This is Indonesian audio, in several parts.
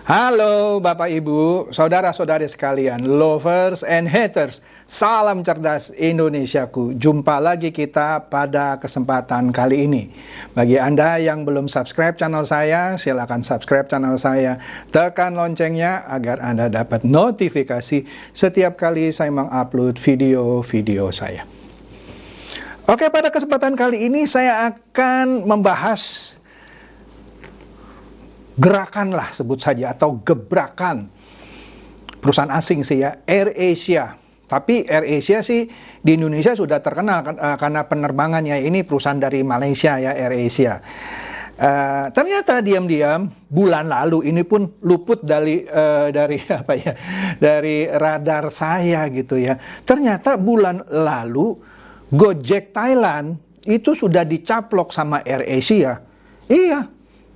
Halo Bapak Ibu, saudara-saudari sekalian, lovers and haters, salam cerdas Indonesiaku. Jumpa lagi kita pada kesempatan kali ini. Bagi Anda yang belum subscribe channel saya, silakan subscribe channel saya. Tekan loncengnya agar Anda dapat notifikasi setiap kali saya mengupload video-video saya. Oke, pada kesempatan kali ini saya akan membahas gerakan lah sebut saja, atau gebrakan perusahaan asing sih ya, AirAsia. Tapi AirAsia sih di Indonesia sudah terkenal karena penerbangannya ini perusahaan dari Malaysia ya, AirAsia. Ternyata diam-diam bulan lalu ini pun luput dari dari radar saya gitu ya. Ternyata bulan lalu Gojek Thailand itu sudah dicaplok sama AirAsia. Iya.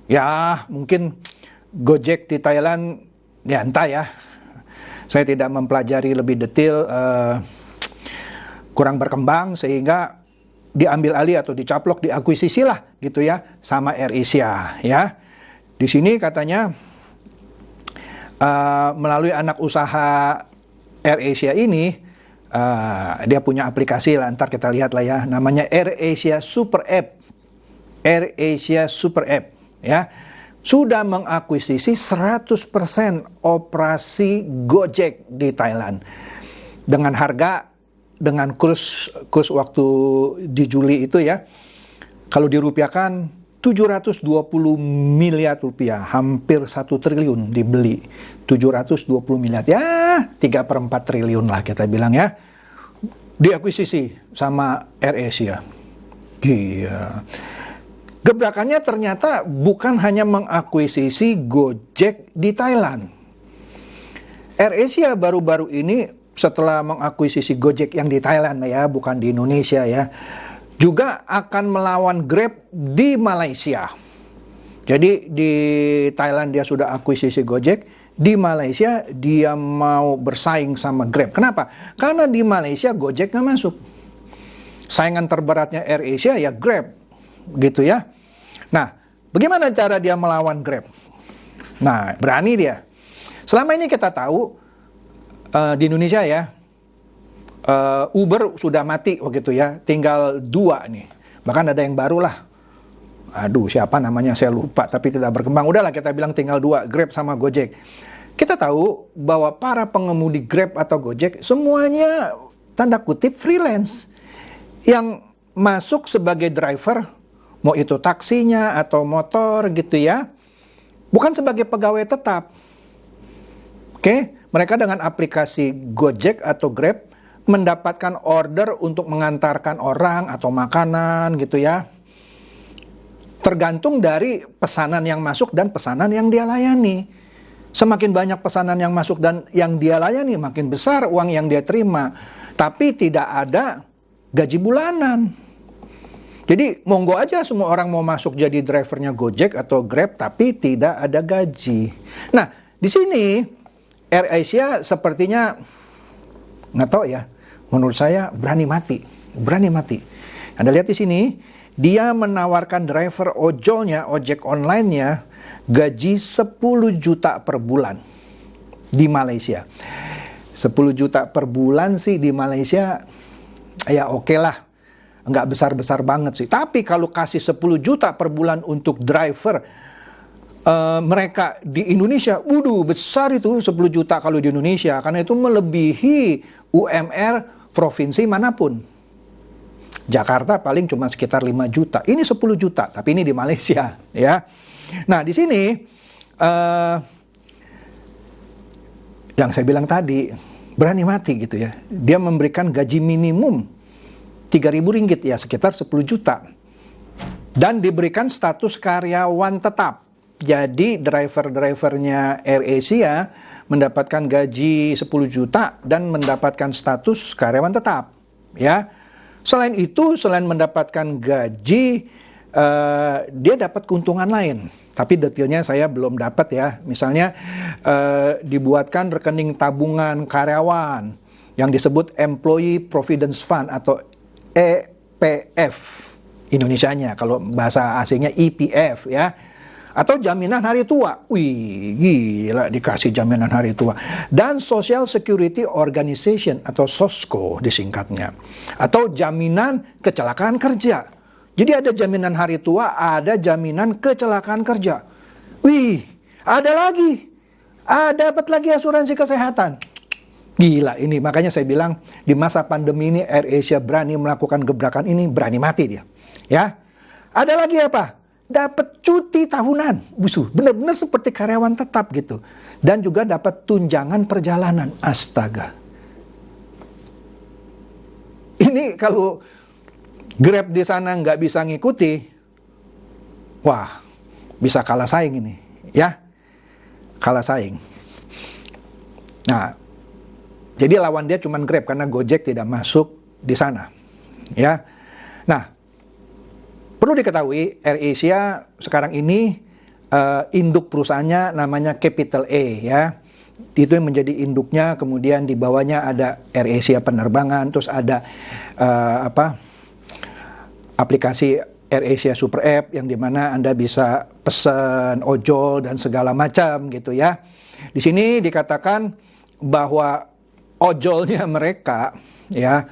Ya, mungkin Gojek di Thailand, ya entah ya. Saya tidak mempelajari lebih detail, kurang berkembang, sehingga diambil alih atau dicaplok, diakuisisi lah gitu ya, sama AirAsia ya. Di sini katanya, melalui anak usaha AirAsia ini, dia punya aplikasi lah, ntar kita lihat lah ya, namanya AirAsia Super App. AirAsia Super App. Ya, sudah mengakuisisi 100% operasi Gojek di Thailand dengan harga, dengan kurs waktu di Juli itu ya, kalau dirupiahkan 720 miliar rupiah, hampir 1 triliun dibeli. 720 miliar, ya 3/4 triliun lah kita bilang ya, diakuisisi sama AirAsia. Gila. Gebrakannya ternyata bukan hanya mengakuisisi Gojek di Thailand. AirAsia baru-baru ini setelah mengakuisisi Gojek yang di Thailand ya, bukan di Indonesia ya, juga akan melawan Grab di Malaysia. Jadi di Thailand dia sudah akuisisi Gojek, di Malaysia dia mau bersaing sama Grab. Kenapa? Karena di Malaysia Gojek nggak masuk. Saingan terberatnya AirAsia ya Grab. Gitu ya. Nah, bagaimana cara dia melawan Grab? Nah, berani dia. Selama ini kita tahu di Indonesia ya, Uber sudah mati begitu ya, tinggal 2 nih. Bahkan ada yang baru lah. Aduh, siapa namanya saya lupa, tapi tidak berkembang. Udahlah kita bilang tinggal 2, Grab sama Gojek. Kita tahu bahwa para pengemudi Grab atau Gojek semuanya tanda kutip freelance. Yang masuk sebagai driver, mau itu taksinya atau motor gitu ya, bukan sebagai pegawai tetap. Oke, mereka dengan aplikasi Gojek atau Grab mendapatkan order untuk mengantarkan orang atau makanan gitu ya. Tergantung dari pesanan yang masuk dan pesanan yang dia layani. Semakin banyak pesanan yang masuk dan yang dia layani, makin besar uang yang dia terima. Tapi tidak ada gaji bulanan. Jadi monggo aja semua orang mau masuk jadi drivernya Gojek atau Grab, tapi tidak ada gaji. Nah, di sini AirAsia sepertinya nggak tahu ya. Menurut saya berani mati. Anda lihat di sini, dia menawarkan driver ojolnya, ojek online-nya, gaji 10 juta per bulan di Malaysia. 10 juta per bulan sih di Malaysia, ya oke lah. Nggak besar-besar banget sih. Tapi kalau kasih 10 juta per bulan untuk driver mereka di Indonesia, waduh besar itu 10 juta kalau di Indonesia. Karena itu melebihi UMR provinsi manapun. Jakarta paling cuma sekitar 5 juta. Ini 10 juta, tapi ini di Malaysia ya. Nah, di sini yang saya bilang tadi, berani mati gitu ya. Dia memberikan gaji minimum 3.000 ringgit ya, sekitar 10 juta. Dan diberikan status karyawan tetap. Jadi driver-drivernya AirAsia mendapatkan gaji 10 juta dan mendapatkan status karyawan tetap. Ya. Selain itu, selain mendapatkan gaji, dia dapat keuntungan lain. Tapi detailnya saya belum dapat ya. Misalnya dibuatkan rekening tabungan karyawan yang disebut Employee Provident Fund atau EPF Indonesianya, kalau bahasa asingnya EPF ya. Atau jaminan hari tua. Wih, gila dikasih jaminan hari tua. Dan Social Security Organization atau SOSCO disingkatnya. Atau jaminan kecelakaan kerja. Jadi ada jaminan hari tua, ada jaminan kecelakaan kerja. Wih, ada lagi. Dapat lagi asuransi kesehatan. Gila ini, makanya saya bilang di masa pandemi ini AirAsia berani melakukan gebrakan ini, berani mati dia. Ya. Ada lagi apa? Dapat cuti tahunan, benar-benar seperti karyawan tetap gitu. Dan juga dapat tunjangan perjalanan, astaga. Ini kalau Grab di sana nggak bisa ngikuti, wah, bisa kalah saing ini, ya, kalah saing. Nah, jadi lawan dia cuma Grab karena Gojek tidak masuk di sana, ya. Nah. Perlu diketahui, AirAsia sekarang ini induk perusahaannya namanya Capital A ya. Itu yang menjadi induknya, kemudian di bawahnya ada AirAsia Penerbangan, terus ada aplikasi AirAsia Super App yang dimana Anda bisa pesan ojol dan segala macam gitu ya. Di sini dikatakan bahwa ojolnya mereka ya,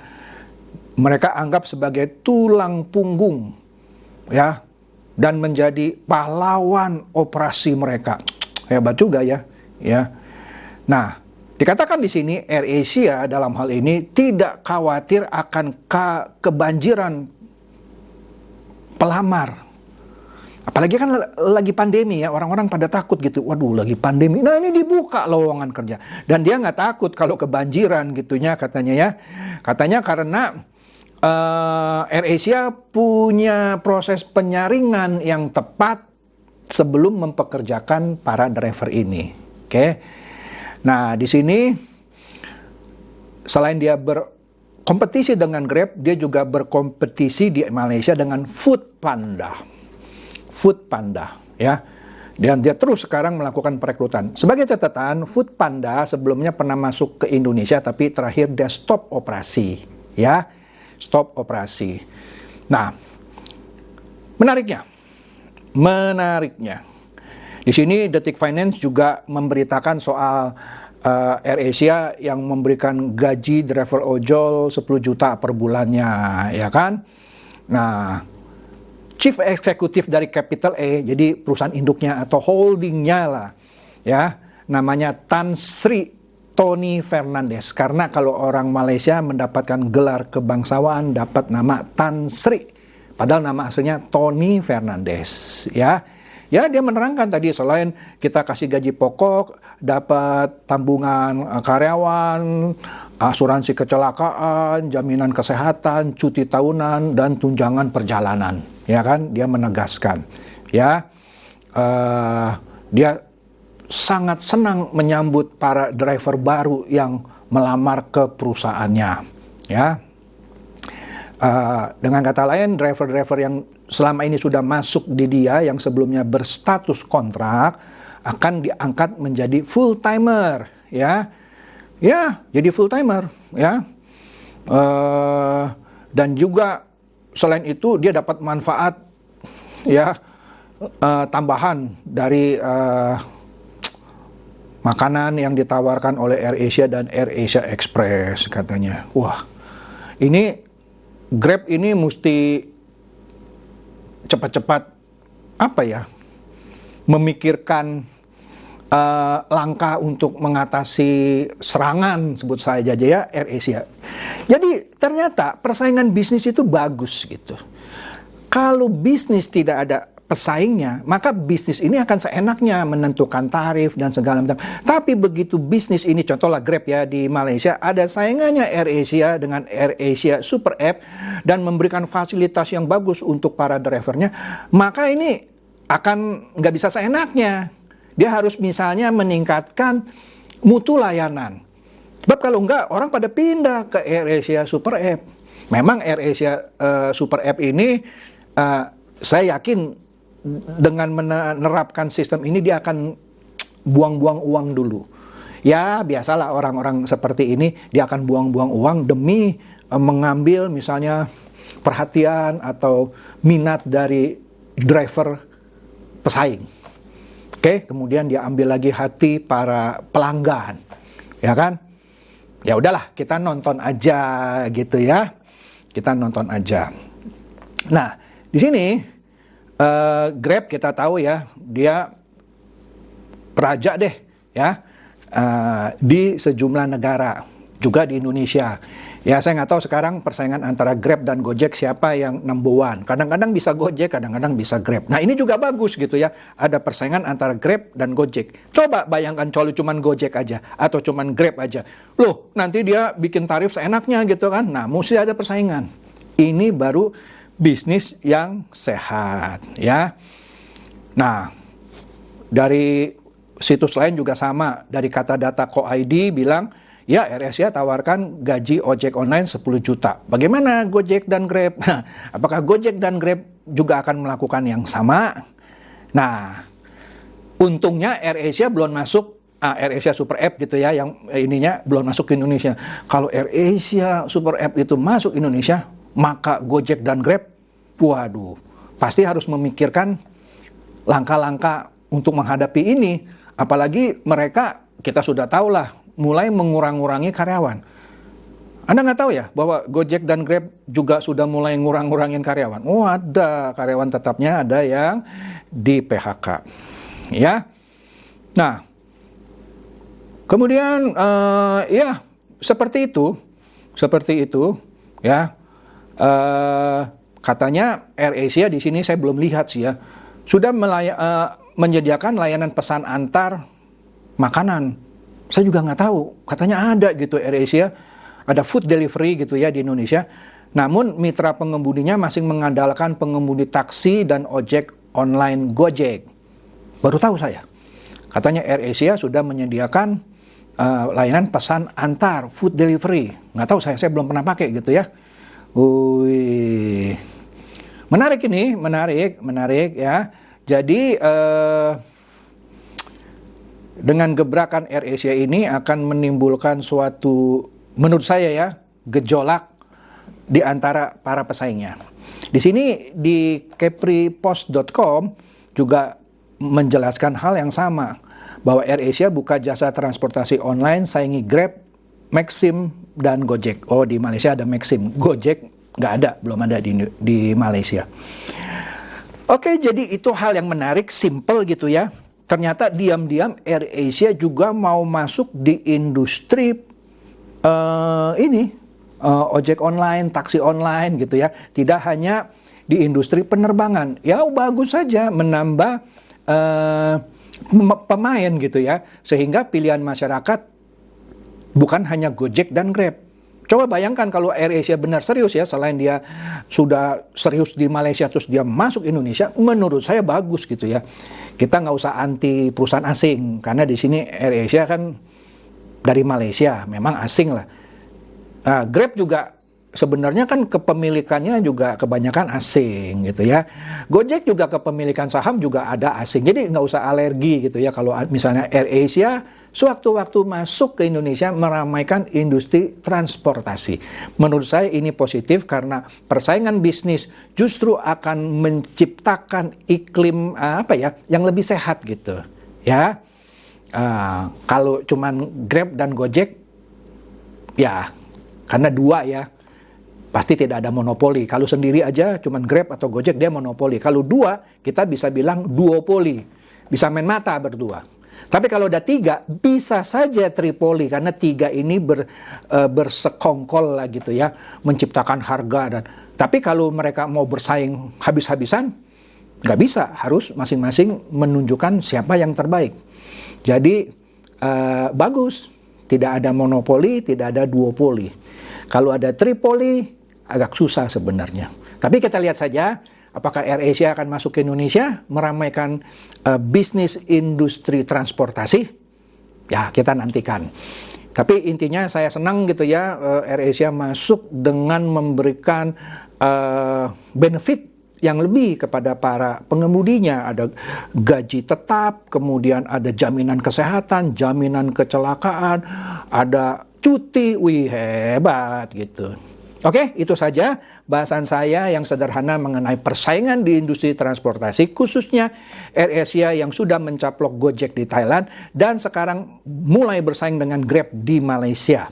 mereka anggap sebagai tulang punggung ya, dan menjadi pahlawan operasi mereka. Hebat juga ya, ya. Nah, dikatakan di sini AirAsia dalam hal ini tidak khawatir akan kebanjiran pelamar. Apalagi kan lagi pandemi ya, orang-orang pada takut gitu. Waduh, lagi pandemi. Nah, ini dibuka lowongan kerja. Dan dia nggak takut kalau kebanjiran gitunya katanya ya. Katanya karena AirAsia punya proses penyaringan yang tepat sebelum mempekerjakan para driver ini. Oke. Nah, di sini selain dia berkompetisi dengan Grab, dia juga berkompetisi di Malaysia dengan Foodpanda. Foodpanda, ya. Dan dia terus sekarang melakukan perekrutan. Sebagai catatan, Foodpanda sebelumnya pernah masuk ke Indonesia tapi terakhir dia stop operasi, ya. Stop operasi. Nah, menariknya, di sini Detik Finance juga memberitakan soal AirAsia yang memberikan gaji driver ojol 10 juta per bulannya, ya kan? Nah, Chief Executive dari Capital A, jadi perusahaan induknya atau holdingnya lah, ya, namanya Tan Sri Tony Fernandes, karena kalau orang Malaysia mendapatkan gelar kebangsaan dapat nama Tan Sri, padahal nama aslinya Tony Fernandes, ya. Ya, dia menerangkan tadi selain kita kasih gaji pokok, dapat tabungan karyawan, asuransi kecelakaan, jaminan kesehatan, cuti tahunan dan tunjangan perjalanan, ya kan? Dia menegaskan, ya, dia sangat senang menyambut para driver baru yang melamar ke perusahaannya, ya. Dengan kata lain, driver-driver yang selama ini sudah masuk di dia, yang sebelumnya berstatus kontrak, akan diangkat menjadi full timer, ya, ya, jadi full timer, ya. Dan juga selain itu dia dapat manfaat, ya, tambahan dari makanan yang ditawarkan oleh AirAsia dan AirAsia Express katanya. Wah, ini Grab ini mesti cepat-cepat memikirkan langkah untuk mengatasi serangan, sebut saja ya, AirAsia. Jadi ternyata persaingan bisnis itu bagus gitu. Kalau bisnis tidak ada pesaingnya, maka bisnis ini akan seenaknya menentukan tarif dan segala macam. Tapi begitu bisnis ini, contohlah Grab ya di Malaysia, ada saingannya AirAsia dengan AirAsia Super App dan memberikan fasilitas yang bagus untuk para drivernya, maka ini akan nggak bisa seenaknya. Dia harus misalnya meningkatkan mutu layanan. Sebab kalau nggak, orang pada pindah ke AirAsia Super App. Memang AirAsia Super App ini, saya yakin dengan menerapkan sistem ini dia akan buang-buang uang dulu. Ya, biasalah orang-orang seperti ini, dia akan buang-buang uang demi mengambil misalnya perhatian atau minat dari driver pesaing. Oke, kemudian dia ambil lagi hati para pelanggan, ya kan? Ya udahlah, kita nonton aja gitu ya. Kita nonton aja. Nah, di sini Grab kita tahu ya, dia raja deh ya di sejumlah negara, juga di Indonesia. Ya, saya nggak tahu sekarang persaingan antara Grab dan Gojek siapa yang number one. Kadang-kadang bisa Gojek, kadang-kadang bisa Grab. Nah, ini juga bagus gitu ya. Ada persaingan antara Grab dan Gojek. Coba bayangkan kalau cuman Gojek aja atau cuman Grab aja. Loh, nanti dia bikin tarif seenaknya gitu kan. Nah, mesti ada persaingan. Ini baru bisnis yang sehat ya. Nah, dari situs lain juga sama. Dari kata data Co.id bilang, ya, AirAsia tawarkan gaji ojek online 10 juta. Bagaimana Gojek dan Grab? Apakah Gojek dan Grab juga akan melakukan yang sama? Nah, untungnya AirAsia belum masuk, AirAsia Super App gitu ya, yang ininya belum masuk ke Indonesia. Kalau AirAsia Super App itu masuk Indonesia, maka Gojek dan Grab, waduh, pasti harus memikirkan langkah-langkah untuk menghadapi ini. Apalagi mereka, kita sudah tahu lah, mulai mengurang-ngurangi karyawan. Anda nggak tahu ya bahwa Gojek dan Grab juga sudah mulai ngurang-ngurangin karyawan? Oh, ada karyawan tetapnya, ada yang di PHK. Ya, nah, kemudian ya seperti itu ya. Katanya AirAsia di sini saya belum lihat sih ya, sudah menyediakan layanan pesan antar makanan. Saya juga nggak tahu, katanya ada gitu AirAsia, ada food delivery gitu ya di Indonesia. Namun mitra pengemudinya masih mengandalkan pengemudi taksi dan ojek online Gojek. Baru tahu saya. Katanya AirAsia sudah menyediakan layanan pesan antar food delivery. Nggak tahu saya belum pernah pakai gitu ya. Wih, menarik ini, menarik ya. Jadi dengan gebrakan AirAsia ini akan menimbulkan suatu, menurut saya ya, gejolak di antara para pesaingnya. Di sini di capripost.com juga menjelaskan hal yang sama, bahwa AirAsia buka jasa transportasi online saingi Grab, Maxim, dan Gojek. Oh, di Malaysia ada Maxim, Gojek nggak ada, belum ada di Malaysia. Oke, jadi itu hal yang menarik, simple gitu ya. Ternyata diam-diam AirAsia juga mau masuk di industri ojek online, taksi online gitu ya. Tidak hanya di industri penerbangan. Ya bagus saja menambah pemain gitu ya. Sehingga pilihan masyarakat bukan hanya Gojek dan Grab. Coba bayangkan kalau AirAsia benar serius ya, selain dia sudah serius di Malaysia terus dia masuk Indonesia, menurut saya bagus gitu ya. Kita nggak usah anti perusahaan asing, karena di sini AirAsia kan dari Malaysia, memang asing lah. Grab juga sebenarnya kan kepemilikannya juga kebanyakan asing gitu ya. Gojek juga kepemilikan saham juga ada asing, jadi nggak usah alergi gitu ya kalau misalnya AirAsia sewaktu-waktu masuk ke Indonesia meramaikan industri transportasi. Menurut saya ini positif karena persaingan bisnis justru akan menciptakan iklim yang lebih sehat gitu ya. Kalau cuman Grab dan Gojek ya, karena dua ya, pasti tidak ada monopoli. Kalau sendiri aja cuman Grab atau Gojek dia monopoli. Kalau dua kita bisa bilang duopoli, bisa main mata berdua. Tapi kalau ada tiga, bisa saja tripoli, karena tiga ini bersekongkol lah gitu ya, menciptakan harga. Tapi kalau mereka mau bersaing habis-habisan, nggak bisa, harus masing-masing menunjukkan siapa yang terbaik. Jadi bagus, tidak ada monopoli, tidak ada duopoli. Kalau ada tripoli, agak susah sebenarnya. Tapi kita lihat saja, apakah AirAsia akan masuk ke Indonesia, meramaikan bisnis industri transportasi? Ya, kita nantikan. Tapi intinya saya senang gitu ya, AirAsia masuk dengan memberikan benefit yang lebih kepada para pengemudinya. Ada gaji tetap, kemudian ada jaminan kesehatan, jaminan kecelakaan, ada cuti, wih hebat gitu. Oke, itu saja bahasan saya yang sederhana mengenai persaingan di industri transportasi, khususnya AirAsia yang sudah mencaplok Gojek di Thailand dan sekarang mulai bersaing dengan Grab di Malaysia.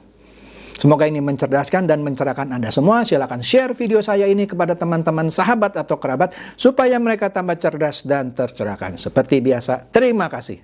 Semoga ini mencerdaskan dan mencerahkan Anda semua. Silakan share video saya ini kepada teman-teman, sahabat, atau kerabat supaya mereka tambah cerdas dan tercerahkan. Seperti biasa, terima kasih.